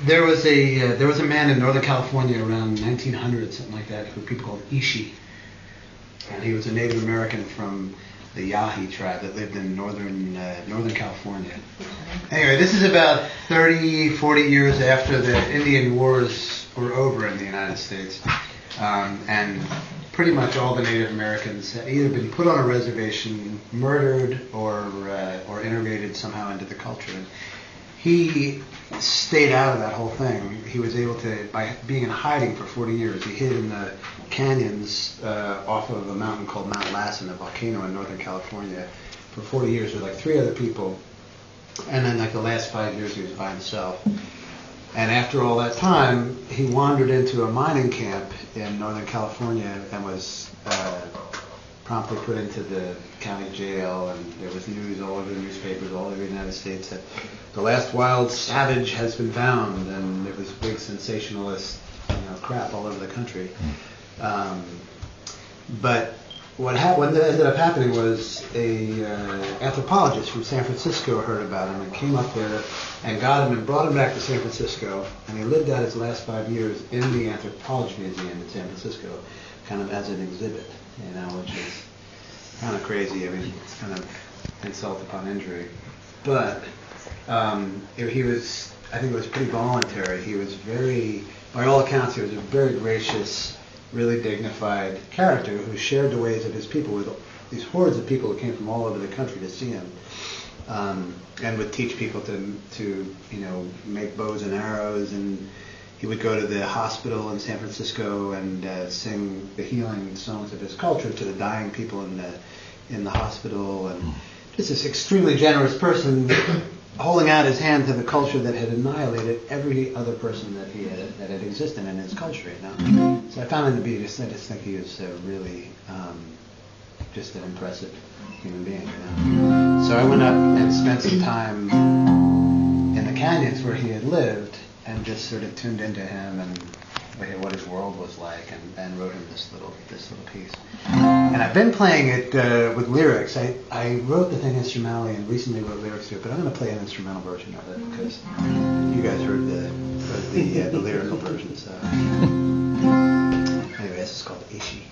there was a man in Northern California around 1900, something like that, who people called Ishi, and he was a Native American from the Yahi tribe that lived in northern California. Anyway, this is about 30, 40 years after the Indian Wars were over in the United States, and pretty much all the Native Americans had either been put on a reservation, murdered, or integrated somehow into the culture. And he stayed out of that whole thing. He was able to, by being in hiding for 40 years, he hid in the canyons off of a mountain called Mount Lassen, a volcano in Northern California, for 40 years with like 3 other people. And then like the last 5 years he was by himself. And after all that time, he wandered into a mining camp in Northern California and was promptly put into the county jail, and there was news all over the newspapers all over the United States that the last wild savage has been found, and there was big sensationalist crap all over the country. But what ended up happening was a anthropologist from San Francisco heard about him and came up there and got him and brought him back to San Francisco, and he lived out his last 5 years in the Anthropology Museum in San Francisco, kind of as an exhibit, which is kind of crazy. I mean, it's kind of insult upon injury. But he was, I think it was pretty voluntary. He was by all accounts, he was a very gracious, really dignified character who shared the ways of his people with these hordes of people who came from all over the country to see him, and would teach people to make bows and arrows, and he would go to the hospital in San Francisco and sing the healing songs of his culture to the dying people in the hospital, and just this extremely generous person holding out his hand to the culture that had annihilated every other person that had existed in his culture. So I found him to be I just think he was really just an impressive human being. So I went up and spent some time in the canyons where he had lived, and just sort of tuned into him and what his world was like, and wrote him this little piece. And I've been playing it with lyrics. I wrote the thing instrumentally and recently wrote lyrics to it, but I'm going to play an instrumental version of it because you guys heard the lyrical version. So anyway, this is called Ishi.